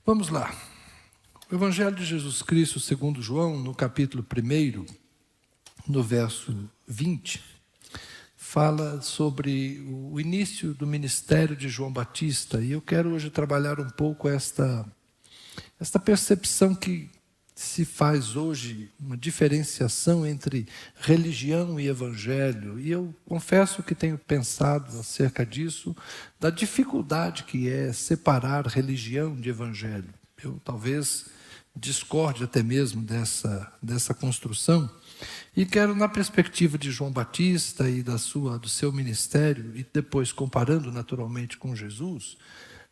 Vamos lá. O Evangelho de Jesus Cristo, segundo João, no capítulo 1, no verso 20, fala sobre o início do ministério de João Batista. E eu quero hoje trabalhar um pouco esta percepção que se faz hoje, uma diferenciação entre religião e evangelho. E eu confesso que tenho pensado acerca disso, da dificuldade que é separar religião de evangelho. Eu talvez discorde até mesmo dessa construção. E quero, na perspectiva de João Batista e do seu ministério, e depois comparando naturalmente com Jesus,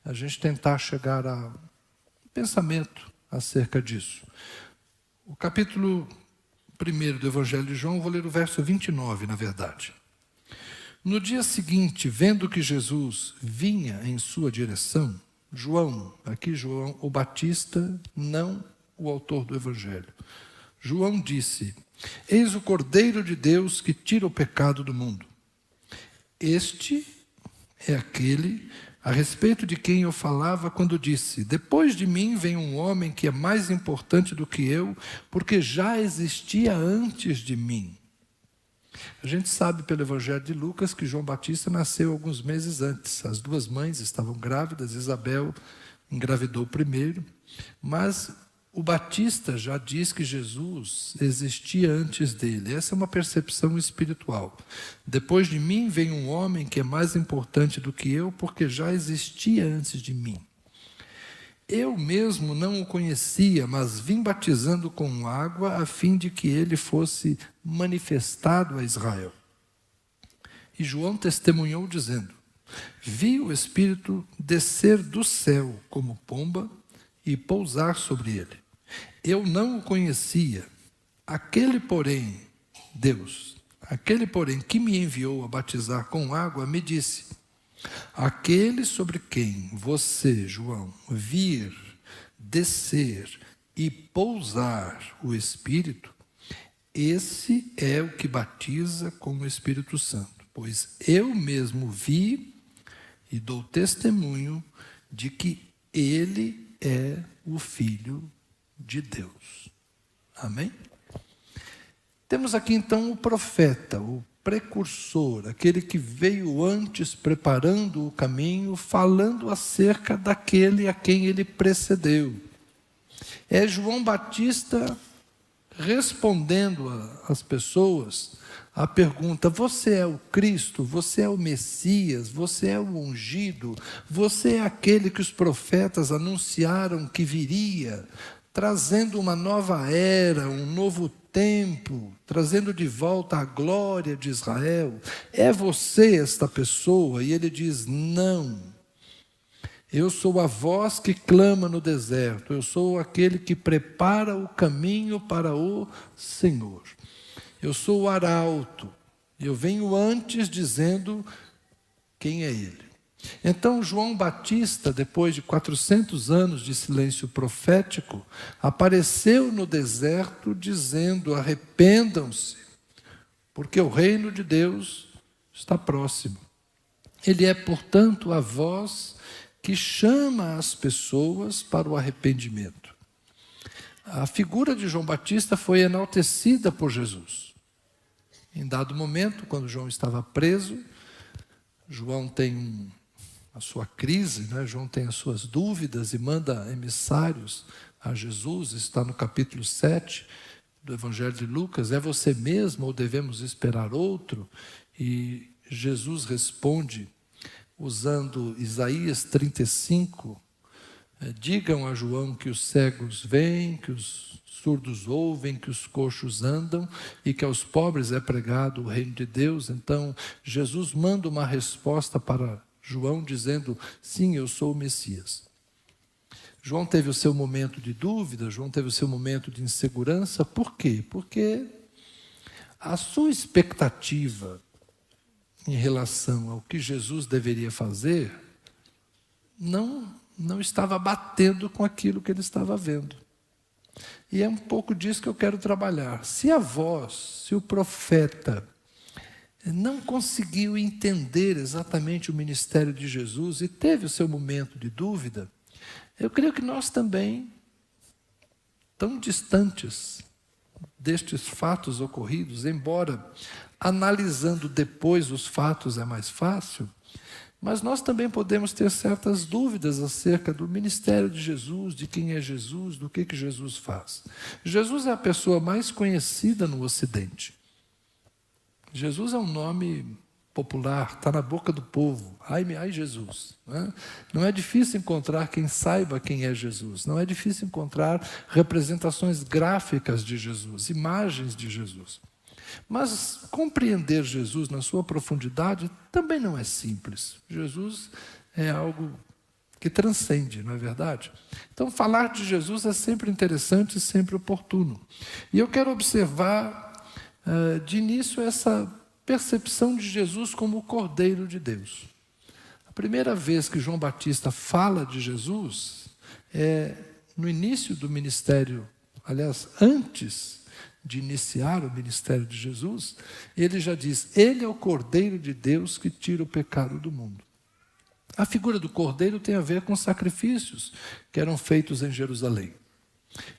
a gente tentar chegar a um pensamento acerca disso. O capítulo 1 do Evangelho de João, vou ler o verso 29, na verdade. No dia seguinte, vendo que Jesus vinha em sua direção, João, aqui João o Batista, não o autor do Evangelho. João disse: eis o Cordeiro de Deus que tira o pecado do mundo. Este é aquele a respeito de quem eu falava quando disse: depois de mim vem um homem que é mais importante do que eu, porque já existia antes de mim. A gente sabe pelo Evangelho de Lucas que João Batista nasceu alguns meses antes. As duas mães estavam grávidas, Isabel engravidou primeiro, mas o Batista já diz que Jesus existia antes dele. Essa é uma percepção espiritual. Depois de mim vem um homem que é mais importante do que eu, porque já existia antes de mim. Eu mesmo não o conhecia, mas vim batizando com água a fim de que ele fosse manifestado a Israel. E João testemunhou dizendo: vi o Espírito descer do céu como pomba e pousar sobre ele. Eu não o conhecia. Aquele, porém, Deus, aquele, porém, que me enviou a batizar com água, me disse: aquele sobre quem você, João, vir, descer e pousar o Espírito, esse é o que batiza com o Espírito Santo. Pois eu mesmo vi e dou testemunho de que ele é o Filho de Deus. Amém? Temos aqui então o profeta, o precursor, aquele que veio antes preparando o caminho, falando acerca daquele a quem ele precedeu. É João Batista respondendo às pessoas a pergunta: você é o Cristo? Você é o Messias? Você é o ungido? Você é aquele que os profetas anunciaram que viria, trazendo uma nova era, um novo tempo, trazendo de volta a glória de Israel? É você esta pessoa? E ele diz: não. Eu sou a voz que clama no deserto. Eu sou aquele que prepara o caminho para o Senhor. Eu sou o arauto. Eu venho antes dizendo quem é ele. Então João Batista, depois de 400 anos de silêncio profético, apareceu no deserto dizendo: arrependam-se, porque o reino de Deus está próximo. Ele é, portanto, a voz que chama as pessoas para o arrependimento. A figura de João Batista foi enaltecida por Jesus. Em dado momento, quando João estava preso, João tem a sua crise, né? João tem as suas dúvidas e manda emissários a Jesus. Está no capítulo 7 do Evangelho de Lucas: é você mesmo ou devemos esperar outro? E Jesus responde usando Isaías 35, digam a João que os cegos veem, que os surdos ouvem, que os coxos andam e que aos pobres é pregado o reino de Deus. Então Jesus manda uma resposta para João dizendo: sim, eu sou o Messias. João teve o seu momento de dúvida, João teve o seu momento de insegurança. Por quê? Porque a sua expectativa em relação ao que Jesus deveria fazer não estava batendo com aquilo que ele estava vendo. E é um pouco disso que eu quero trabalhar. Se a voz, se o profeta não conseguiu entender exatamente o ministério de Jesus e teve o seu momento de dúvida, Eu creio que nós também, tão distantes destes fatos ocorridos, embora analisando depois os fatos é mais fácil, mas nós também podemos ter certas dúvidas acerca do ministério de Jesus, de quem é Jesus, do que Jesus faz. Jesus é a pessoa mais conhecida no Ocidente. Jesus é um nome popular, está na boca do povo. Ai Jesus. Não é difícil encontrar quem saiba quem é Jesus. Não é difícil encontrar representações gráficas de Jesus, imagens de Jesus. Mas compreender Jesus na sua profundidade também não é simples. Jesus é algo que transcende, não é verdade? Então, falar de Jesus é sempre interessante e sempre oportuno. E eu quero observar, de início, essa percepção de Jesus como o Cordeiro de Deus. A primeira vez que João Batista fala de Jesus é no início do ministério, aliás, antes de iniciar o ministério de Jesus, ele já diz: Ele é o Cordeiro de Deus que tira o pecado do mundo. A figura do Cordeiro tem a ver com sacrifícios que eram feitos em Jerusalém.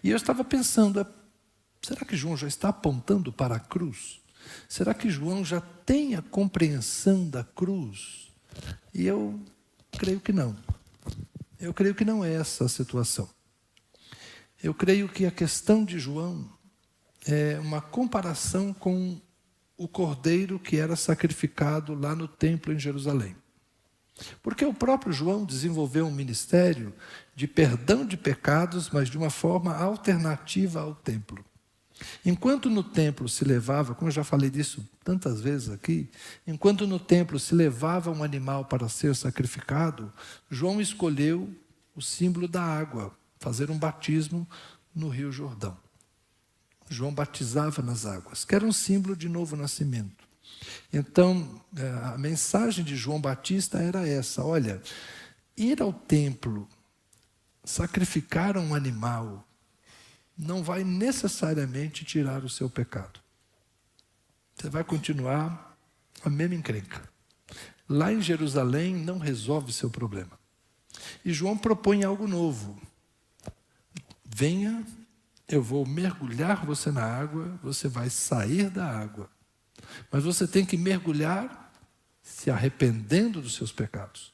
E eu estava pensando, será que João já está apontando para a cruz? Será que João já tem a compreensão da cruz? E eu creio que não. Eu creio que não é essa a situação. Eu creio que a questão de João é uma comparação com o cordeiro que era sacrificado lá no templo em Jerusalém. Porque o próprio João desenvolveu um ministério de perdão de pecados, mas de uma forma alternativa ao templo. Enquanto no templo se levava, como eu já falei disso tantas vezes aqui, enquanto no templo se levava um animal para ser sacrificado, João escolheu o símbolo da água, fazer um batismo no Rio Jordão. João batizava nas águas, que era um símbolo de novo nascimento. Então, a mensagem de João Batista era essa: olha, ir ao templo, sacrificar um animal, não vai necessariamente tirar o seu pecado. Você vai continuar a mesma encrenca. Lá em Jerusalém não resolve o seu problema. E João propõe algo novo. Venha, eu vou mergulhar você na água, você vai sair da água. Mas você tem que mergulhar se arrependendo dos seus pecados,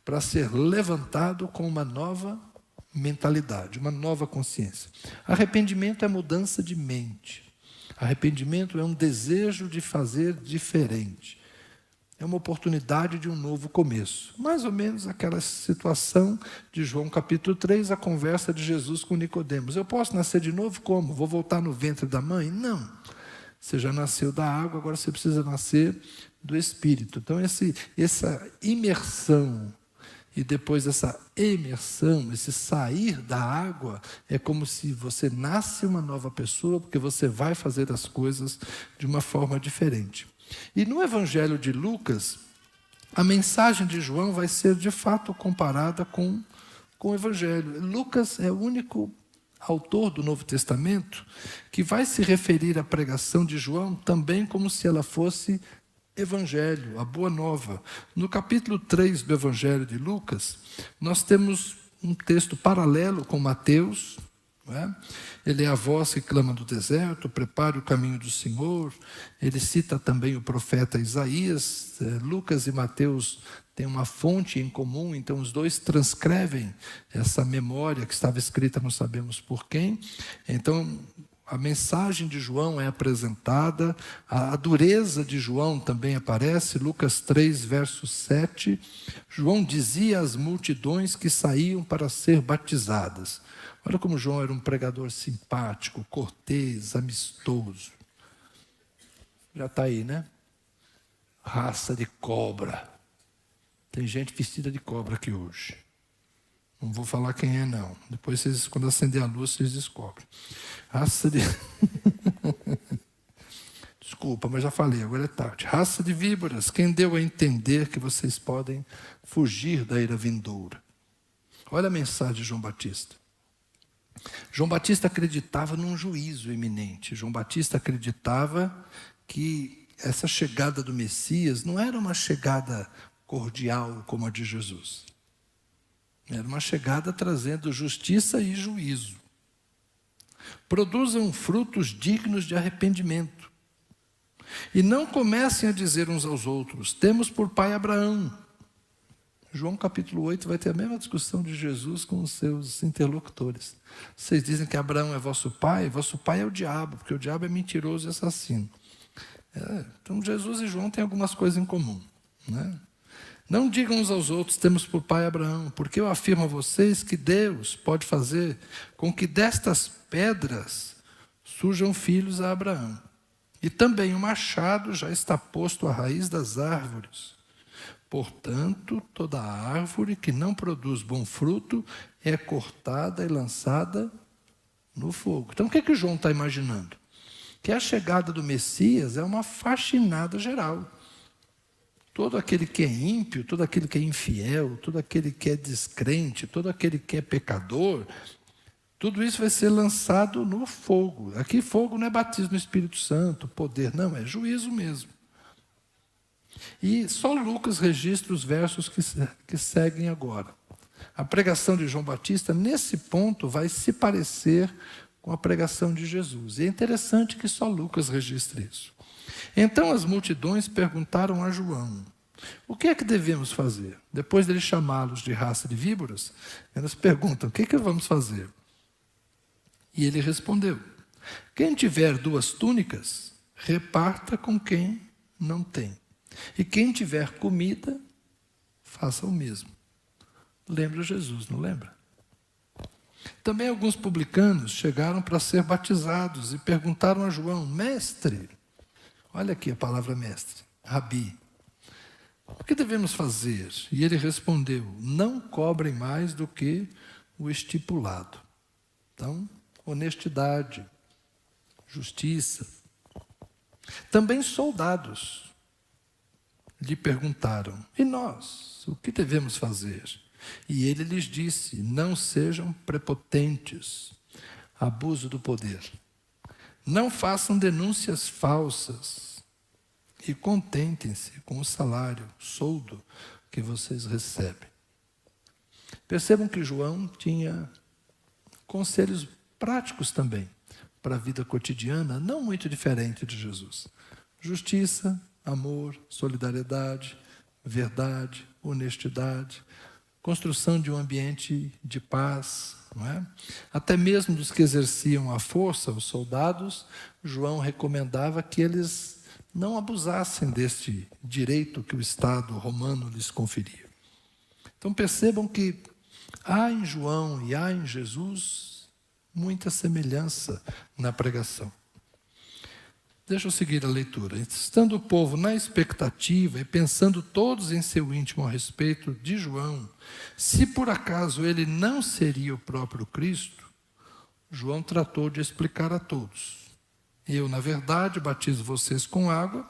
para ser levantado com uma nova mentalidade, uma nova consciência. Arrependimento é mudança de mente. Arrependimento é um desejo de fazer diferente. É uma oportunidade de um novo começo. Mais ou menos aquela situação de João capítulo 3, a conversa de Jesus com Nicodemos. Eu posso nascer de novo como? Vou voltar no ventre da mãe? Não. Você já nasceu da água, agora você precisa nascer do Espírito. Então, essa imersão e depois essa emersão, esse sair da água, é como se você nasce uma nova pessoa, porque você vai fazer as coisas de uma forma diferente. E no Evangelho de Lucas, a mensagem de João vai ser de fato comparada com o Evangelho. Lucas é o único autor do Novo Testamento que vai se referir à pregação de João também como se ela fosse Evangelho, a Boa Nova. No capítulo 3 do Evangelho de Lucas, nós temos um texto paralelo com Mateus. Não é? Ele é a voz que clama do deserto, prepare o caminho do Senhor. Ele cita também o profeta Isaías. Lucas e Mateus têm uma fonte em comum, então os dois transcrevem essa memória que estava escrita, não sabemos por quem. Então, a mensagem de João é apresentada, a dureza de João também aparece. Lucas 3, verso 7. João dizia às multidões que saíam para ser batizadas. Olha como João era um pregador simpático, cortês, amistoso. Já está aí, né? Raça de cobra. Tem gente vestida de cobra aqui hoje. Não vou falar quem é, não. Depois, quando acender a luz, vocês descobrem. Raça de... Desculpa, mas já falei, agora é tarde. Raça de víboras, quem deu a entender que vocês podem fugir da ira vindoura? Olha a mensagem de João Batista. João Batista acreditava num juízo iminente. João Batista acreditava que essa chegada do Messias não era uma chegada cordial como a de Jesus. Era uma chegada trazendo justiça e juízo. Produzam frutos dignos de arrependimento. E não comecem a dizer uns aos outros: temos por pai Abraão. João capítulo 8 vai ter a mesma discussão de Jesus com os seus interlocutores. Vocês dizem que Abraão é vosso pai é o diabo, porque o diabo é mentiroso e assassino. Então Jesus e João têm algumas coisas em comum, né? Não digam uns aos outros: temos por pai Abraão, porque eu afirmo a vocês que Deus pode fazer com que destas pedras surjam filhos a Abraão. E também o machado já está posto à raiz das árvores. Portanto, toda árvore que não produz bom fruto é cortada e lançada no fogo. Então, o que João está imaginando? Que a chegada do Messias é uma faxinada geral. Todo aquele que é ímpio, todo aquele que é infiel, todo aquele que é descrente, todo aquele que é pecador, tudo isso vai ser lançado no fogo. Aqui fogo não é batismo no Espírito Santo, poder, não, é juízo mesmo. E só Lucas registra os versos que seguem agora. A pregação de João Batista, nesse ponto, vai se parecer com a pregação de Jesus. E é interessante que só Lucas registre isso. Então as multidões perguntaram a João: o que é que devemos fazer? Depois dele chamá-los de raça de víboras, elas perguntam: o que é que vamos fazer? E ele respondeu: quem tiver 2 túnicas, reparta com quem não tem. E quem tiver comida, faça o mesmo. Lembra Jesus, não lembra? Também alguns publicanos chegaram para ser batizados e perguntaram a João: mestre, olha aqui a palavra mestre, rabi, o que devemos fazer? E ele respondeu: não cobrem mais do que o estipulado. Então, honestidade, justiça. Também soldados lhe perguntaram: e nós, o que devemos fazer? E ele lhes disse: não sejam prepotentes, abuso do poder. Não façam denúncias falsas e contentem-se com o salário, soldo que vocês recebem. Percebam que João tinha conselhos práticos também para a vida cotidiana, não muito diferente de Jesus. Justiça, amor, solidariedade, verdade, honestidade, construção de um ambiente de paz, não é? Até mesmo dos que exerciam a força, os soldados, João recomendava que eles não abusassem deste direito que o Estado romano lhes conferia. Então percebam que há em João e há em Jesus muita semelhança na pregação. Deixa eu seguir a leitura. Estando o povo na expectativa e pensando todos em seu íntimo a respeito de João, se por acaso ele não seria o próprio Cristo, João tratou de explicar a todos: eu, na verdade, batizo vocês com água,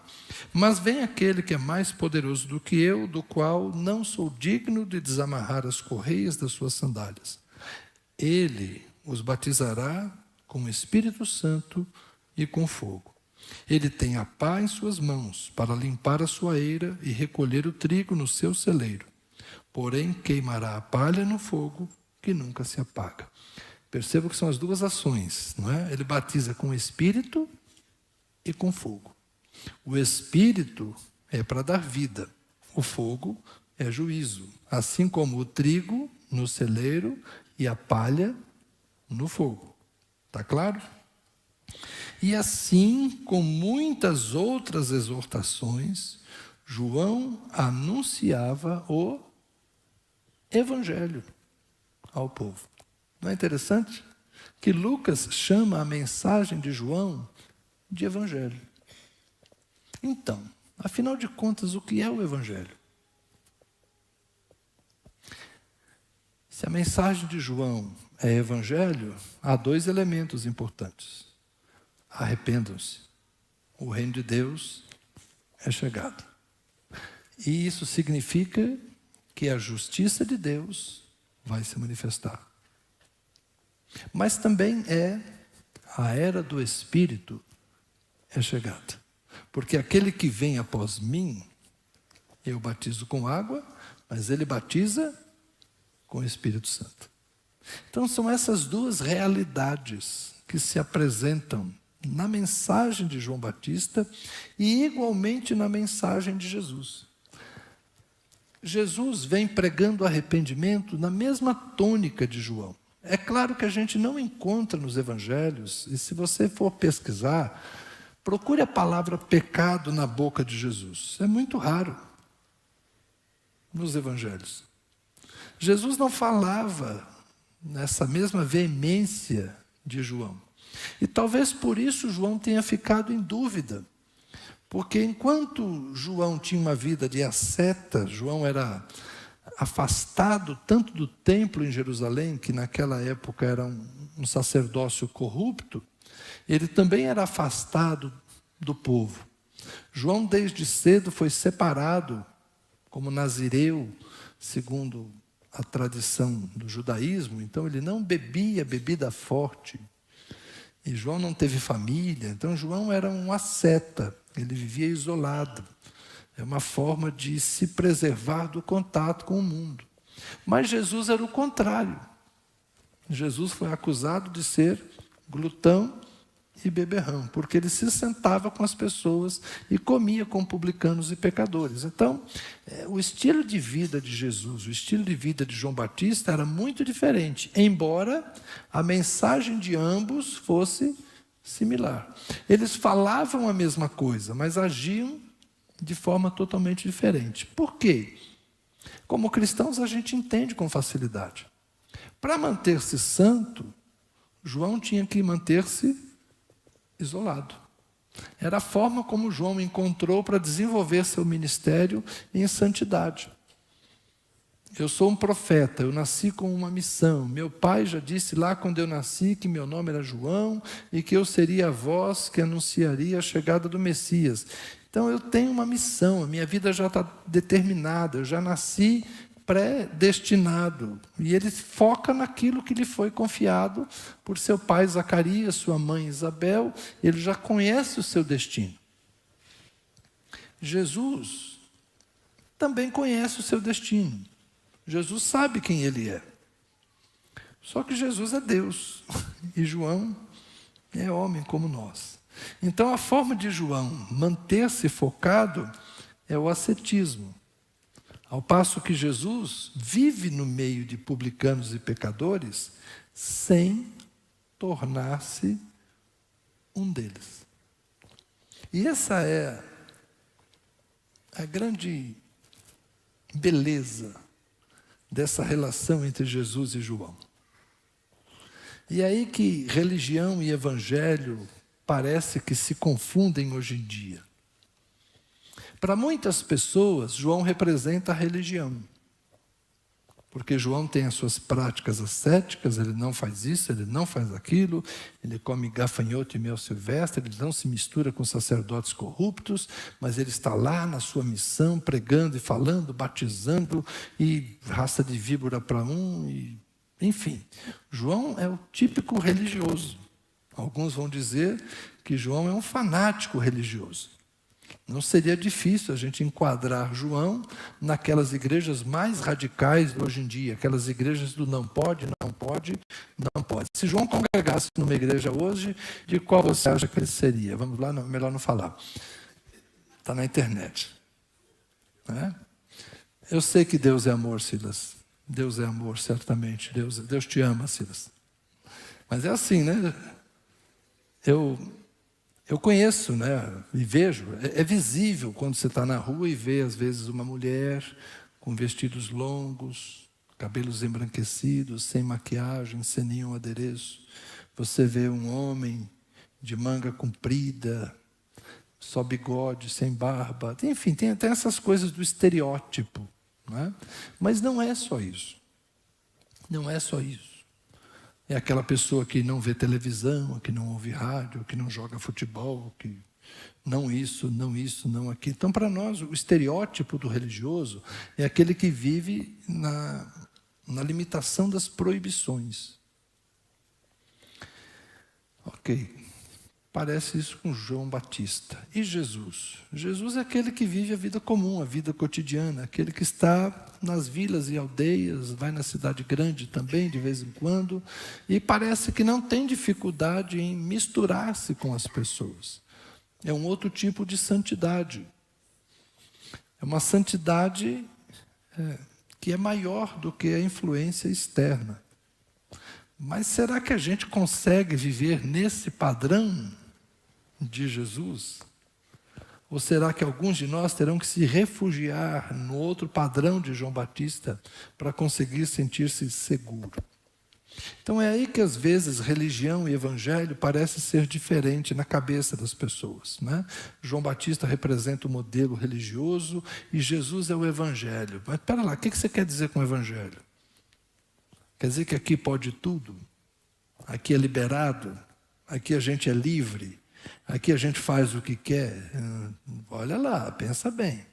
mas vem aquele que é mais poderoso do que eu, do qual não sou digno de desamarrar as correias das suas sandálias. Ele os batizará com o Espírito Santo e com fogo. Ele tem a pá em suas mãos para limpar a sua eira e recolher o trigo no seu celeiro. Porém, queimará a palha no fogo que nunca se apaga. Perceba que são as duas ações, não é? Ele batiza com o Espírito e com fogo. O Espírito é para dar vida. O fogo é juízo. Assim como o trigo no celeiro e a palha no fogo. Está claro? E assim, com muitas outras exortações, João anunciava o Evangelho ao povo. Não é interessante? Que Lucas chama a mensagem de João de Evangelho. Então, afinal de contas, o que é o Evangelho? Se a mensagem de João é Evangelho, há 2 elementos importantes. Arrependam-se. O reino de Deus é chegado. E isso significa que a justiça de Deus vai se manifestar. Mas também a era do Espírito é chegada. Porque aquele que vem após mim, eu batizo com água, mas ele batiza com o Espírito Santo. Então são essas duas realidades que se apresentam na mensagem de João Batista e igualmente na mensagem de Jesus. Jesus vem pregando arrependimento na mesma tônica de João. É claro que a gente não encontra nos evangelhos, e se você for pesquisar, procure a palavra pecado na boca de Jesus. É muito raro nos evangelhos. Jesus não falava nessa mesma veemência de João. E talvez por isso João tenha ficado em dúvida. Porque enquanto João tinha uma vida de asceta, João era afastado tanto do templo em Jerusalém, que naquela época era um sacerdócio corrupto, ele também era afastado do povo. João desde cedo foi separado como nazireu, segundo a tradição do judaísmo, então ele não bebia bebida forte. E João não teve família, então João era um asceta, ele vivia isolado. É uma forma de se preservar do contato com o mundo. Mas Jesus era o contrário. Jesus foi acusado de ser glutão e beberrão, porque ele se sentava com as pessoas e comia com publicanos e pecadores. Então, o estilo de vida de Jesus, o estilo de vida de João Batista era muito diferente, embora a mensagem de ambos fosse similar. Eles falavam a mesma coisa, mas agiam de forma totalmente diferente. Por quê? Como cristãos, a gente entende com facilidade. Para manter-se santo, João tinha que manter-se isolado. Era a forma como João encontrou para desenvolver seu ministério em santidade. Eu sou um profeta, eu nasci com uma missão. Meu pai já disse lá quando eu nasci que meu nome era João e que eu seria a voz que anunciaria a chegada do Messias. Então eu tenho uma missão, a minha vida já está determinada, eu já nasci predestinado. E ele foca naquilo que lhe foi confiado por seu pai Zacarias, sua mãe Isabel. Ele já conhece o seu destino. Jesus também conhece o seu destino. Jesus sabe quem ele é. Só que Jesus é Deus e João é homem como nós. Então a forma de João manter-se focado é o ascetismo. Ao passo que Jesus vive no meio de publicanos e pecadores sem tornar-se um deles. E essa é a grande beleza dessa relação entre Jesus e João. E é aí que religião e evangelho parece que se confundem hoje em dia. Para muitas pessoas, João representa a religião. Porque João tem as suas práticas ascéticas, ele não faz isso, ele não faz aquilo, ele come gafanhoto e mel silvestre, ele não se mistura com sacerdotes corruptos, mas ele está lá na sua missão, pregando e falando, batizando, e raça de víbora para enfim. João é o típico religioso. Alguns vão dizer que João é um fanático religioso. Não seria difícil a gente enquadrar João naquelas igrejas mais radicais de hoje em dia, aquelas igrejas do não pode, não pode, não pode. Se João congregasse numa igreja hoje, de qual você acha que ele seria? Vamos lá, não, melhor não falar. Está na internet. Né? Eu sei que Deus é amor, Silas. Deus é amor, certamente. Deus te ama, Silas. Mas é assim, né? Eu conheço, né, e vejo, é visível quando você está na rua e vê, às vezes, uma mulher com vestidos longos, cabelos embranquecidos, sem maquiagem, sem nenhum adereço. Você vê um homem de manga comprida, só bigode, sem barba. Enfim, tem até essas coisas do estereótipo. Né? Mas não é só isso. Não é só isso. É aquela pessoa que não vê televisão, que não ouve rádio, que não joga futebol, que não isso, não aquilo. Então, para nós, o estereótipo do religioso é aquele que vive na limitação das proibições. Ok. parece isso com João Batista. E Jesus? Jesus é aquele que vive a vida comum, a vida cotidiana, aquele que está nas vilas e aldeias, vai na cidade grande também, de vez em quando, e parece que não tem dificuldade em misturar-se com as pessoas. É um outro tipo de santidade. É uma santidade que é maior do que a influência externa. Mas será que a gente consegue viver nesse padrão de Jesus? Ou será que alguns de nós terão que se refugiar no outro padrão de João Batista para conseguir sentir-se seguro? Então é aí que às vezes religião e evangelho parecem ser diferentes na cabeça das pessoas, né? João Batista representa o modelo religioso e Jesus é o evangelho. Mas espera lá, o que você quer dizer com evangelho? Quer dizer que aqui pode tudo? Aqui é liberado? Aqui a gente é livre? Aqui a gente faz o que quer? Olha lá, pensa bem.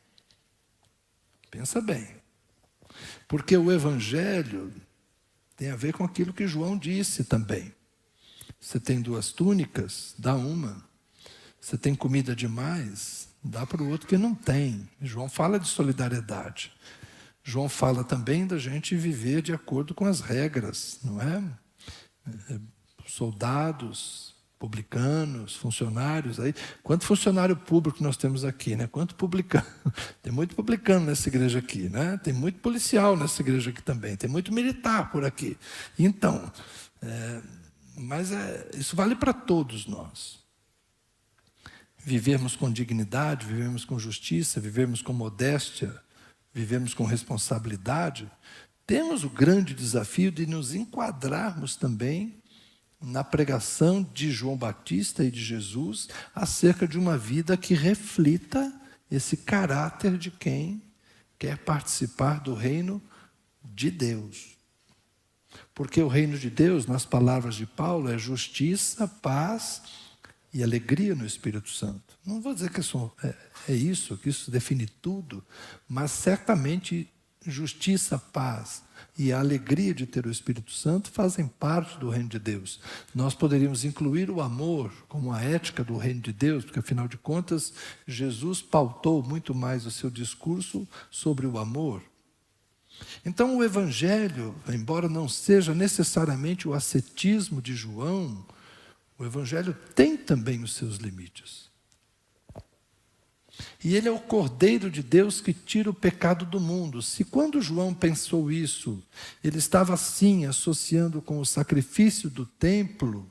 Pensa bem. Porque o evangelho tem a ver com aquilo que João disse também. Você tem 2 túnicas, dá uma. Você tem comida demais, dá para o outro que não tem. João fala de solidariedade. João fala também da gente viver de acordo com as regras, não é? Soldados, publicanos, funcionários. Aí, quanto funcionário público nós temos aqui, né? Quanto publicano? Tem muito publicano nessa igreja aqui, né? Tem muito policial nessa igreja aqui também. Tem muito militar por aqui. Então, isso vale para todos nós. Vivermos com dignidade, vivermos com justiça, vivermos com modéstia, vivemos com responsabilidade, temos o grande desafio de nos enquadrarmos também na pregação de João Batista e de Jesus acerca de uma vida que reflita esse caráter de quem quer participar do reino de Deus. Porque o reino de Deus, nas palavras de Paulo, é justiça, paz e alegria no Espírito Santo. Não vou dizer que que isso define tudo, mas certamente justiça, paz e a alegria de ter o Espírito Santo fazem parte do reino de Deus. Nós poderíamos incluir o amor como a ética do reino de Deus, porque afinal de contas, Jesus pautou muito mais o seu discurso sobre o amor. Então o Evangelho, embora não seja necessariamente o ascetismo de João, o Evangelho tem também os seus limites. E ele é o Cordeiro de Deus que tira o pecado do mundo. Se quando João pensou isso, ele estava assim associando com o sacrifício do templo,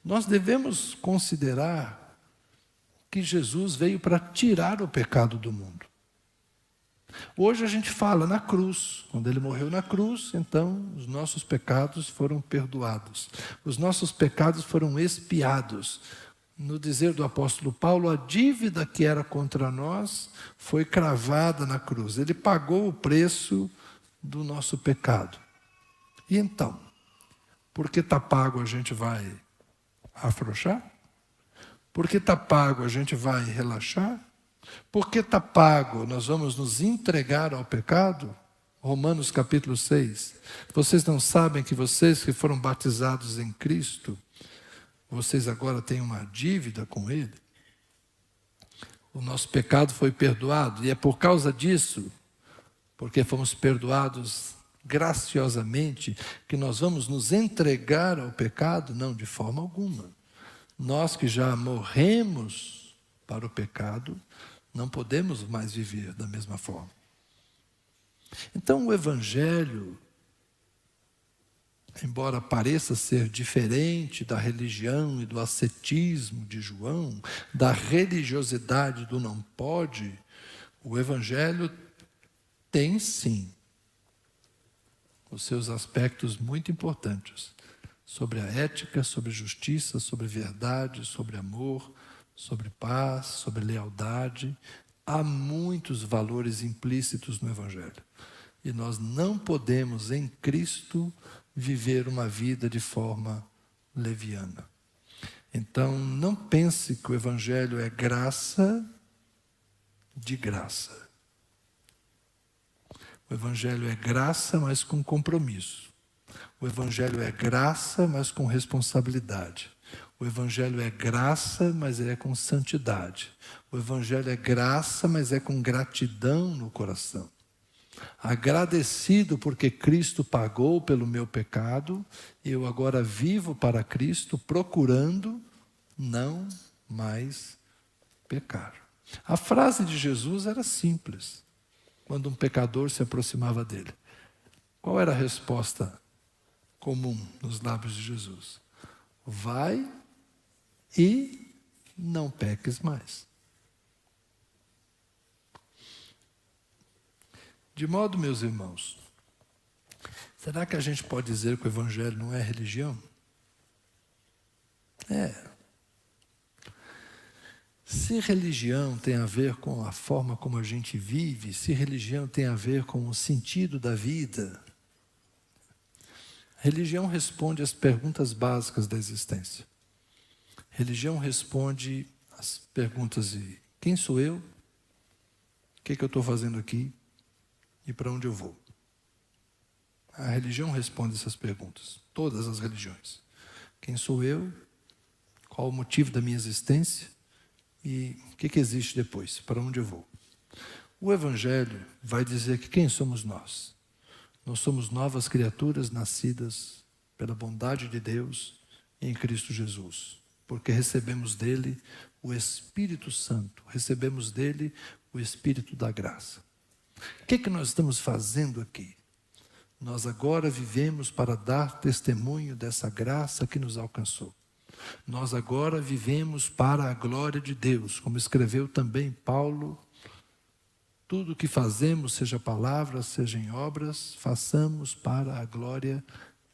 nós devemos considerar que Jesus veio para tirar o pecado do mundo. Hoje a gente fala na cruz. Quando ele morreu na cruz, então os nossos pecados foram perdoados. Os nossos pecados foram expiados. No dizer do apóstolo Paulo, a dívida que era contra nós foi cravada na cruz. Ele pagou o preço do nosso pecado. E então, porque está pago a gente vai afrouxar? Porque está pago a gente vai relaxar? Porque está pago, nós vamos nos entregar ao pecado? Romanos capítulo 6. Vocês não sabem que vocês que foram batizados em Cristo, vocês agora têm uma dívida com Ele? O nosso pecado foi perdoado, e é por causa disso, porque fomos perdoados graciosamente, que nós vamos nos entregar ao pecado? Não, de forma alguma. Nós que já morremos para o pecado, não podemos mais viver da mesma forma. Então o Evangelho, embora pareça ser diferente da religião e do ascetismo de João, da religiosidade do não pode, o Evangelho tem sim os seus aspectos muito importantes sobre a ética, sobre justiça, sobre verdade, sobre amor, sobre paz, sobre lealdade. Há muitos valores implícitos no Evangelho. E nós não podemos, em Cristo, viver uma vida de forma leviana. Então, não pense que o Evangelho é graça de graça. O Evangelho é graça, mas com compromisso. O Evangelho é graça, mas com responsabilidade. O Evangelho é graça, mas é com santidade. O Evangelho é graça, mas é com gratidão no coração. Agradecido porque Cristo pagou pelo meu pecado, eu agora vivo para Cristo, procurando não mais pecar. A frase de Jesus era simples, quando um pecador se aproximava dele. Qual era a resposta comum nos lábios de Jesus? Vai e não peques mais. De modo, meus irmãos, será que a gente pode dizer que o Evangelho não é religião? É. Se religião tem a ver com a forma como a gente vive, se religião tem a ver com o sentido da vida, religião responde às perguntas básicas da existência. Religião responde às perguntas de quem sou eu, o que eu estou fazendo aqui e para onde eu vou. A religião responde essas perguntas, todas as religiões. Quem sou eu, qual o motivo da minha existência e o que existe depois, para onde eu vou. O Evangelho vai dizer que quem somos nós? Nós somos novas criaturas nascidas pela bondade de Deus em Cristo Jesus, porque recebemos dele o Espírito Santo, recebemos dele o Espírito da graça. O que nós estamos fazendo aqui? Nós agora vivemos para dar testemunho dessa graça que nos alcançou. Nós agora vivemos para a glória de Deus, como escreveu também Paulo. Tudo o que fazemos, seja palavras, seja em obras, façamos para a glória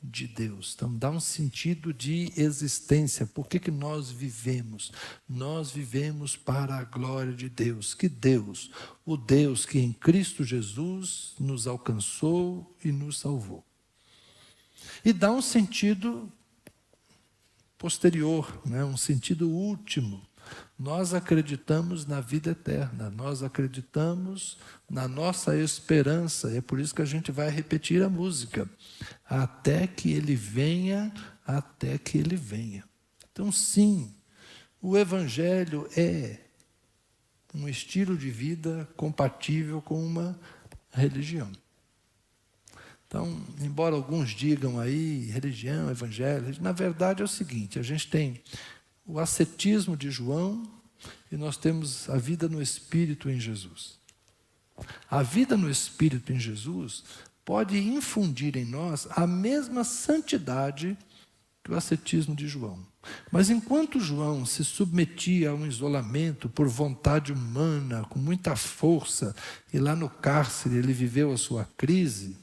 de Deus. Então dá um sentido de existência. Por que nós vivemos? Nós vivemos para a glória de Deus. Que Deus? O Deus que em Cristo Jesus nos alcançou e nos salvou. E dá um sentido posterior, né? Um sentido último. Nós acreditamos na vida eterna, nós acreditamos na nossa esperança, é por isso que a gente vai repetir a música, até que Ele venha, até que Ele venha. Então sim, o Evangelho é um estilo de vida compatível com uma religião. Então, embora alguns digam aí, religião, evangelho, na verdade é o seguinte, a gente tem o ascetismo de João e nós temos a vida no Espírito em Jesus. A vida no Espírito em Jesus pode infundir em nós a mesma santidade que o ascetismo de João. Mas enquanto João se submetia a um isolamento por vontade humana, com muita força, e lá no cárcere ele viveu a sua crise,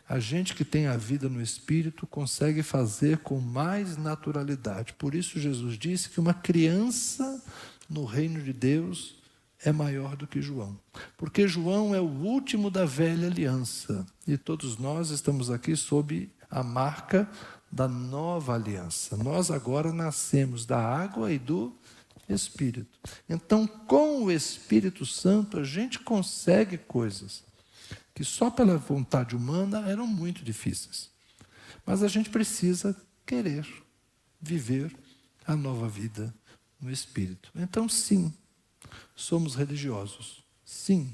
a gente que tem a vida no Espírito consegue fazer com mais naturalidade. Por isso Jesus disse que uma criança no reino de Deus é maior do que João. Porque João é o último da velha aliança. E todos nós estamos aqui sob a marca da nova aliança. Nós agora nascemos da água e do Espírito. Então, com o Espírito Santo, a gente consegue coisas que só pela vontade humana eram muito difíceis. Mas a gente precisa querer viver a nova vida no Espírito. Então, sim, somos religiosos. Sim.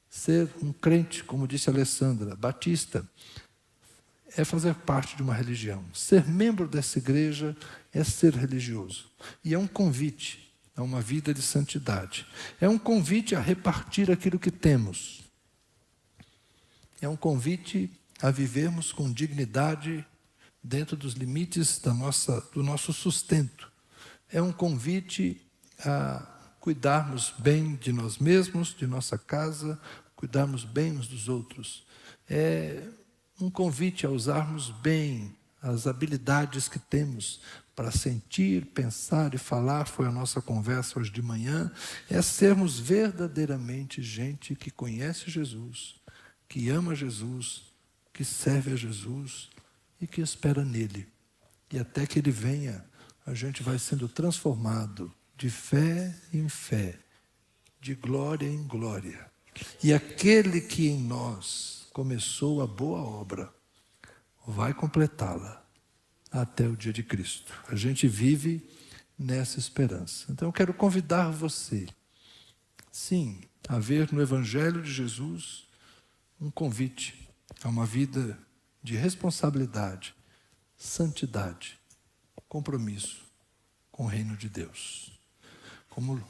Ser um crente, como disse a Alessandra, batista, é fazer parte de uma religião. Ser membro dessa igreja é ser religioso. E é um convite a uma vida de santidade. É um convite a repartir aquilo que temos. É um convite a vivermos com dignidade dentro dos limites do nosso sustento. É um convite a cuidarmos bem de nós mesmos, de nossa casa, cuidarmos bem uns dos outros. É um convite a usarmos bem as habilidades que temos para sentir, pensar e falar, foi a nossa conversa hoje de manhã, é sermos verdadeiramente gente que conhece Jesus, que ama Jesus, que serve a Jesus e que espera nele. E até que ele venha, a gente vai sendo transformado de fé em fé, de glória em glória. E aquele que em nós começou a boa obra, vai completá-la até o dia de Cristo. A gente vive nessa esperança. Então eu quero convidar você, sim, a ver no Evangelho de Jesus um convite a uma vida de responsabilidade, santidade, compromisso com o reino de Deus. Como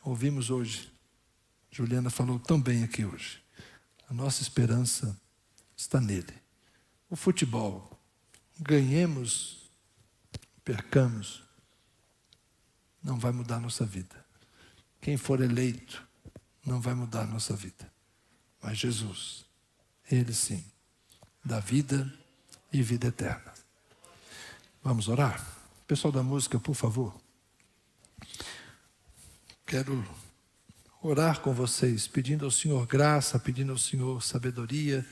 ouvimos hoje, Juliana falou tão bem aqui hoje, a nossa esperança está nele. O futebol, ganhemos, percamos, não vai mudar a nossa vida. Quem for eleito não vai mudar a nossa vida. Mas Jesus, Ele sim, dá vida e vida eterna. Vamos orar? Pessoal da música, por favor. Quero orar com vocês, pedindo ao Senhor graça, pedindo ao Senhor sabedoria,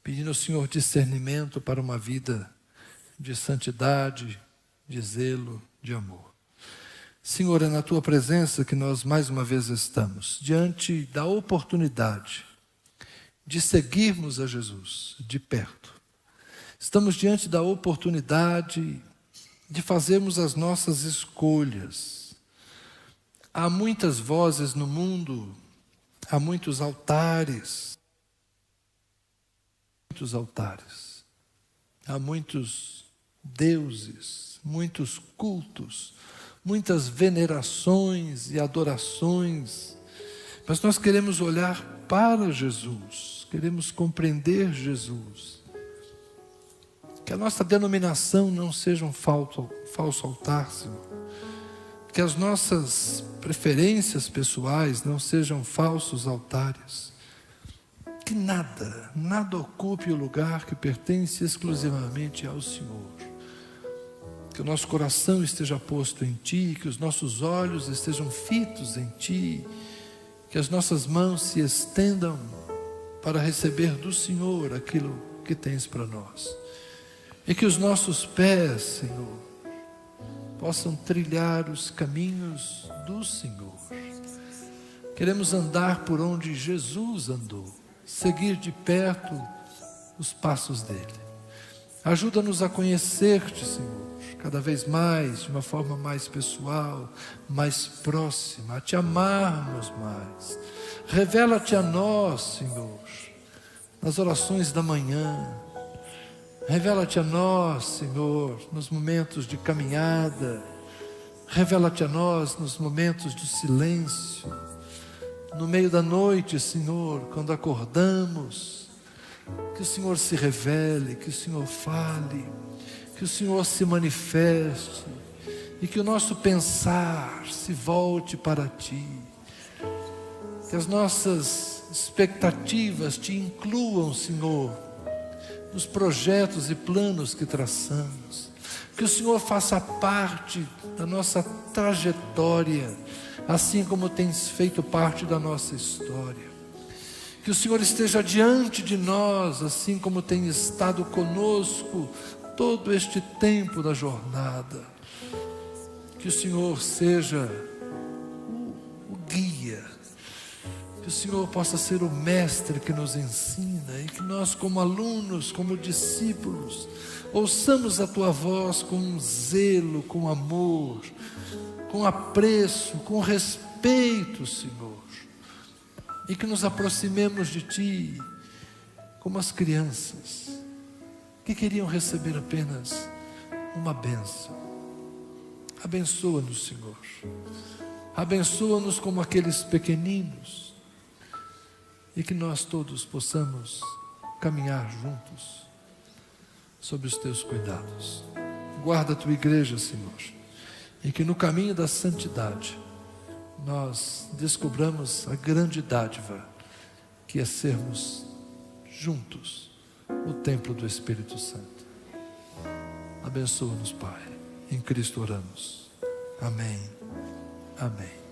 pedindo ao Senhor discernimento para uma vida de santidade, de zelo, de amor. Senhor, é na Tua presença que nós mais uma vez estamos, diante da oportunidade de seguirmos a Jesus de perto. Estamos diante da oportunidade de fazermos as nossas escolhas. Há muitas vozes no mundo, há muitos altares, há muitos deuses, muitos cultos, muitas venerações e adorações, mas nós queremos olhar para Jesus, queremos compreender Jesus. Que a nossa denominação não seja um falso altar, Senhor. Que as nossas preferências pessoais não sejam falsos altares. Que nada ocupe o lugar que pertence exclusivamente ao Senhor. Que o nosso coração esteja posto em Ti, que os nossos olhos estejam fitos em Ti, que as nossas mãos se estendam para receber do Senhor aquilo que tens para nós. E que os nossos pés, Senhor, possam trilhar os caminhos do Senhor. Queremos andar por onde Jesus andou, seguir de perto os passos dele. Ajuda-nos a conhecer-te, Senhor, cada vez mais, de uma forma mais pessoal, mais próxima, a te amarmos mais. Revela-te a nós, Senhor, nas orações da manhã. Revela-te a nós, Senhor, nos momentos de caminhada. Revela-te a nós nos momentos de silêncio. No meio da noite, Senhor, quando acordamos, que o Senhor se revele, que o Senhor fale, que o Senhor se manifeste e que o nosso pensar se volte para Ti. Que as nossas expectativas Te incluam, Senhor, nos projetos e planos que traçamos. Que o Senhor faça parte da nossa trajetória, assim como tens feito parte da nossa história. Que o Senhor esteja diante de nós, assim como tem estado conosco todo este tempo da jornada. Que o Senhor seja o guia, que o Senhor possa ser o mestre que nos ensina e que nós, como alunos, como discípulos, ouçamos a Tua voz com zelo, com amor, com apreço, com respeito, Senhor. E que nos aproximemos de Ti como as crianças que queriam receber apenas uma bênção. Abençoa-nos, Senhor. Abençoa-nos como aqueles pequeninos e que nós todos possamos caminhar juntos sob os Teus cuidados. Guarda a Tua igreja, Senhor, e que no caminho da santidade nós descobramos a grande dádiva que é sermos juntos no templo do Espírito Santo. Abençoa-nos, Pai. Em Cristo oramos. Amém. Amém.